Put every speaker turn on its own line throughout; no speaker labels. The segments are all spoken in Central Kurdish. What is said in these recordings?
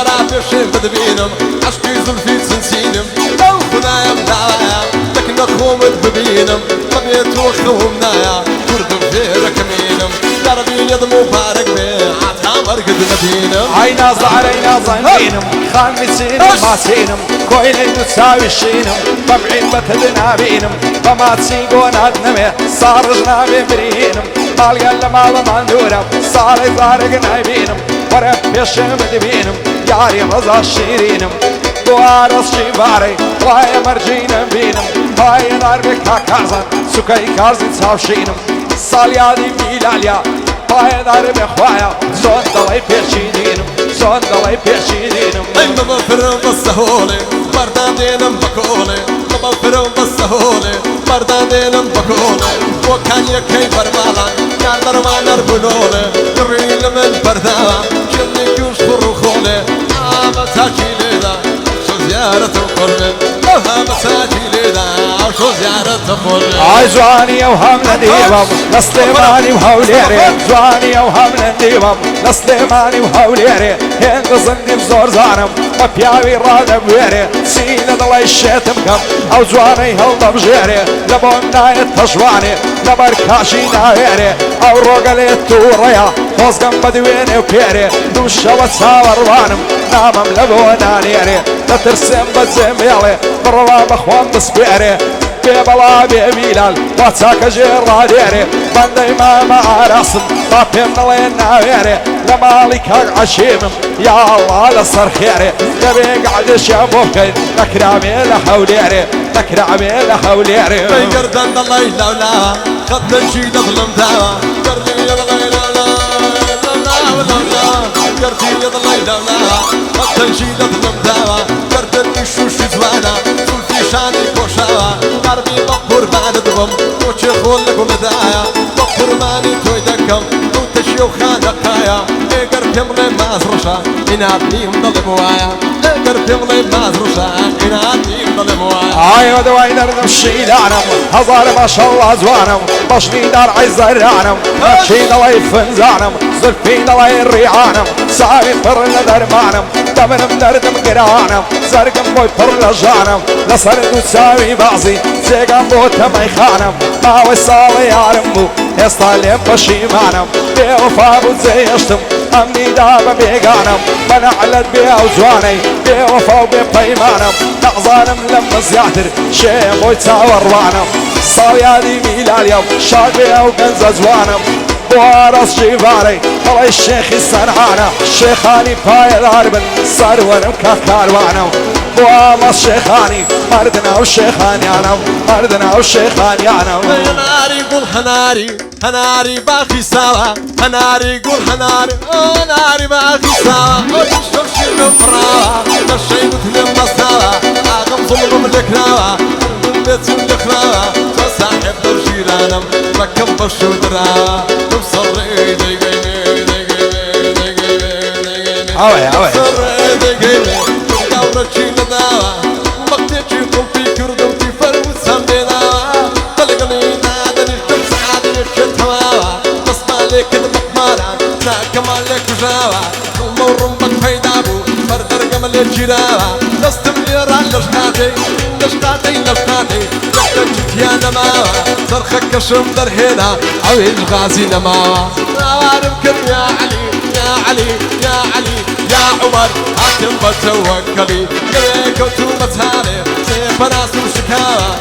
ورا بشين بدبينم عشقي زلفي تنسينم لو خدايا مدايا لكن اخوم ببينم طبيت وخومنايا كرد بفيرك مينم يا ربي يد مبارك بي عطها مرقد مدينم
عينا زعرينا زنبينم خامسين ماسينم كويني تساوي الشينم طبعين بتدنا بينم فما تسيقون عدنمي صار جنابي برينم مالقال لما ضماندورم صار زارق نايبينم ورب يشم دبينم ياري رضا الشيرينم دوارس شيباري واي مرجينم بينم هاي نار بك كازن سكاي كازن ساوشينم صاليادي ميلاليا هاي نار بخوايا زون دلاي بيشينم زون دلاي بيشينم
ايما بفرم بالسهولة بردان دينم بكولة بفرم بالسهولة بردان دينم بكولة وكان يكي برمالا يا درمان اربنولة قريل من برداوة كلي كوش خروخولة مساكي ليدا شو زيارة القرب مساكي ليدا شو زيارة القرب
عاي زواني وهم نديبم نسليماني وهوليري زواني وهم نديبم نسليماني وهوليري هند زندي بزور زانم وبياوي رادة بويري سينا دلاي الشيتم كم او زواني هلدا بجيري لبون نايت تجواني لبركاشي نايري او روغالي توريا توزقم بدويني وبيري دوشا وتصاور وانم نامم لبونا نيري تترسم بزميلي بروا بخوان بسبيري بيبلا بيبيلال واتساك جيرا ديري بندي ما راسم بابيم نلين ناويري لمالك عشيمم يا الله لصر خيري يبي قعد شابوكي تكرامي لحوليري تكرامي لحوليري
قردن الله يلولا خد نشيد ظلم داوا قردن يضلي لولا قردن يضلي لولا خد نشيد ظلم داوا قردن يشوش زوانا في شاني كوشاوا قربي بقر بعد دغم وشي خولكم دايا بقر ماني تويدكم وتشيو خانقايا قرب يملي مازرشا ينادني مضل موايا قرب يملي مازرشا ينادني مضل موايا
ايوه دواي نردم الشيلانم هزار ما شاء الله زوانم بشني دار عزرانم ماشي دواي فنزانم زلفي دواي الريعانم ساري فر لدرمانم دمنم نردم قرانم زرقم بوي فر لجانم لصرد وتساوي بعضي زيقم بوت ميخانم ما وصال يا رمو يستعلم بشيمانم بيوفا بوزيشتم امني دابا بيقانم منعلت بيها وزواني بيوفا وبيبيمانم نعظانم لما زياتر شي بوي تساور وانم صاويادي ميلاليم شاق بيها وكنز زوانم بوارس جيفاري طلع الشيخ السنعانة الشيخاني باي الاربن صار ورم كاكاروانم بوامس شيخاني مردنا وشيخاني انا مردنا وشيخاني انا
هناري قول هناري هناري باقي سوا هناري قول هناري هناري باقي سوا شوف شنو براوا الشي مثل المساوا اغم ظلم الكراوا بيت الكراوا صاحب درجيرانم ركب بشو دراوا تبصر ايدي
اوي اوي
دورتي لداوا مقتيتي قلبي كردمتي فرمت سنديناوا طلقني نادني الشمس عادني الشتواوا تصمى لك المقمارة ناكم عليك وجاوا المورم بك فيدابو فردر قمل الجراوا نستمر على لشقاتي لشقاتي لشقاتي لشقاتي يا نماوا صرخك كشم درهينا عويل غازي نماوا عوارم كم يا علي يا علي يا علي يا عمر حاتم بتوكلي قليك وتومتاني سيف ناس وشكاوى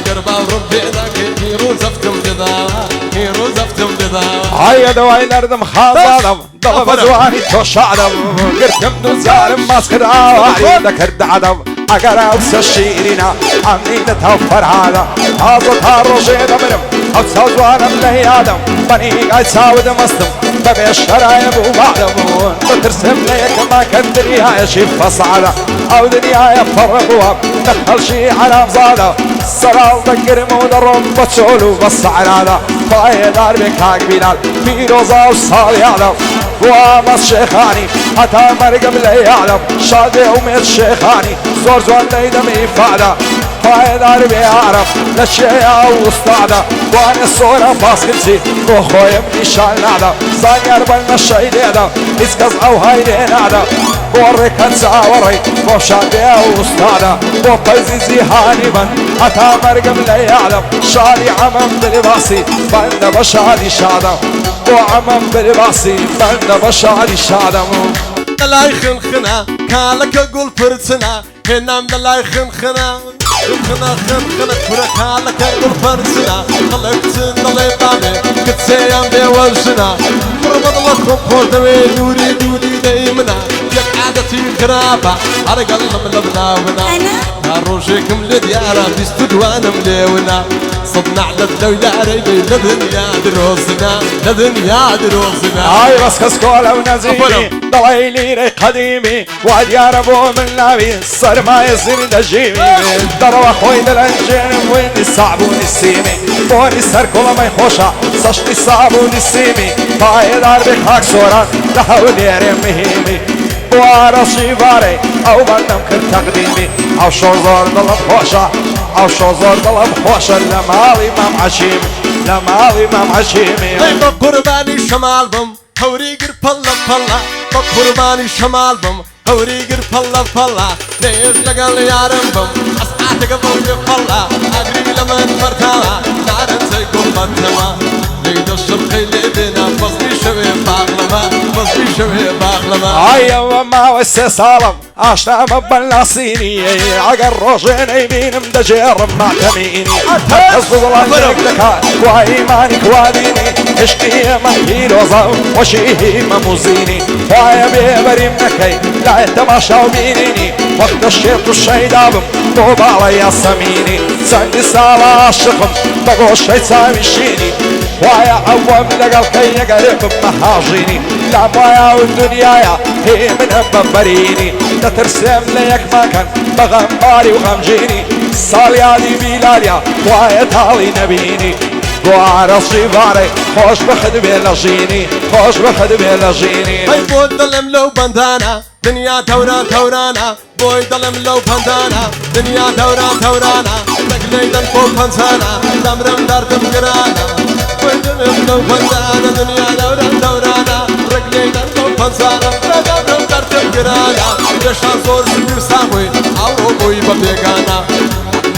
قربا وربي ذاك هيرو زفتم لذاوى هيرو زفتم لذاوى
هيا دواي نردم خاصادم ضرب زواني توشعدم قرتم دوزارم ماسكر عواري ذكرت عدم اقرا وسشيرينا عمي نتوفر هذا هازتها روشي دمرم او سوزوانم لهيادم بني قاعد ساود مصدم ببي الشرايب وبعدم بترسم ليك ما كان دنيا شي فصعدة او دنيا فرقوها دخل شي على مزادة السرال ذكر مودرم بتشولو بس عنادة فاي دار بكاك بلال في روزا وصال يعلم وامس شيخاني حتى مرقم لي يعلم شادي وميت شيخاني زور زور ليدم يفعله پایدار بیارم لشیا و استاده وان صورة باسكتي بخويم نشان نادا زانيار بل مشي ليدا اسكز او هاي لينادا بوري كان ساوري بوشان بيا واستادا بوطيزي زيهاني من حتى مرقم لا يعلم شالي عمم بلباسي بند بشالي شادا بو عمم بلباسي بند بشالي شادا
دلای خنخنا کالک گل پرسنا هنام دلای خنخنا خنخنا پورا کالک گل پرسنا خلقت دلای بامه کتسیام بیوزنا برمد الله خود نوری دودی دیمنا یک عادتی خرابه هر قلم لبنا ونا روجكم لديارة بيستدوانا مليونا صدنا على الدولة ريبي لدنيا دروسنا لدنيا دروسنا
هاي بس كسكولة ونزيمي ضليلي قديمي وعديار ابو من نبي صار ما يصير دجيمي دروا خوي دلنجين وين صعب ونسيمي بوني سر كل ما يخوشا صشتي صعب ونسيمي هاي دار بخاك صورة لحولي رميمي وارشي باري او من نمكن تقديمي او شوزور ضلب خوشا او شوزور ضلب خوشا لمالي مام عشيمي لمالي مام عشيمي
بقرباني شمال بم هوري قر فلا فلا بقرباني شمال بم هوري قر فلا فلا ليش لقال يارم بم أسعاتك بم فلا أقري لمن مرتالا نارن سيكون بطما ليد الشرقي ليدنا بصبي شوي باغلما بصبي شوي باغلما
ايوه ما وسي صالم عشنا مبلا صيني عقر روجين يمين مدجر ما تميني تصدق الله لك وايمانك واديني اشكي مهيل وظل وشيه مموزيني وايا بيبري منكي لا يتماشى ومينيني وقت الشيط الشيدابم طوب علي سميني سندي سالا الشقم بقو الشيط سامشيني وايا عوام لقل كي يقرب مهاجيني لا بايا والدنيا هي من مبريني تترسم ليك ما كان بغماري وغمجيني صاليادي بيلاليا وايا تالي نبيني وعرصي باري خوش بخدمي لجيني خوش بخدمي لجيني
هاي بود دلم لو بندانا دنيا تورا تورانا بوي دلم لو بندانا دنيا تورا تورانا تقلي دل فوق بنسانا دمرم دردم قرانا بوي دلم لو بندانا دنيا تورا تورانا رجلي دل فوق بنسانا دمرم دردم قرانا يشان زور سبير ساوي او بوي ببيغانا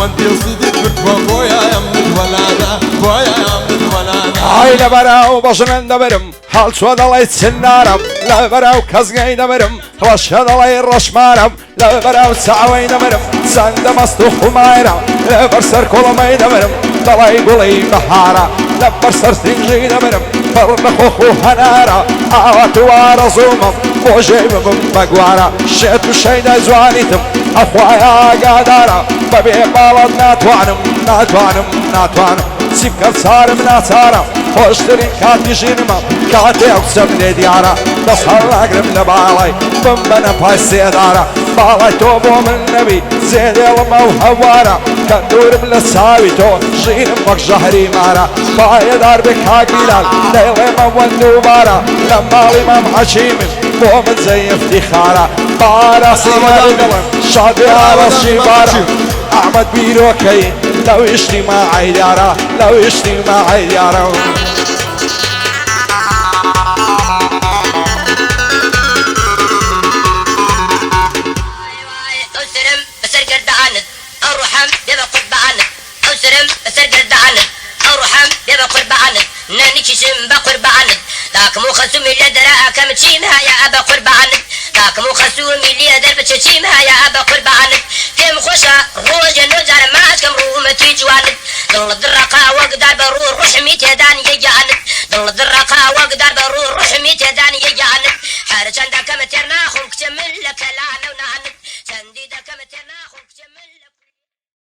من ديل سيدي برد بويا يمد ولانا بويا يمد ولانا
هاي لبراو بجنن دبرم حال شو دلي تسنارم لبراو كزغي دبرم رش دلي رشمارم لبراو سعوي دبرم سند مستوخ مايرم لبرسر كل ما دبرم دلي قولي بحارة لبرسر سنجي دبرم فرنخوخ هنارا عوات وارزومم بوجيب بمقوارا شيت شيدا زوانيتم اخوايا قادارا ببي بالد ناتوانم ناتوانم ناتوانم سيبكر صارم ناتارم خوشترين كاتي جينما كاتي اقسم لديارا بس هلا اقرب لبالي بمبنا باي سيدارا بالي توبو من نبي زيد يلما وهوارا كندور من الساوي تو جينم بك جهري مارا باي دار بك هاقيلال ليلي من وندوبارا لما الامام حشيم بو من زي افتخارا بارا سيما القلم شادي على الشبارا احمد بيروكي لو يشتي معي ديارا لو يشتي معي ديارا
نانيكشم بقربان ذاك مو خصومي لدرا كم تشيمها يا ابا قربان ذاك مو خصومي لدر بتشيمها يا ابا قربان كم خوشا روج نزار ما كم رومتي جوان ضل الدرقه وقدر برور رحمي تدان يجان ضل الدرقه وقدر برور رحمي تدان يجان حارس عندك كم ترنا خلق تملك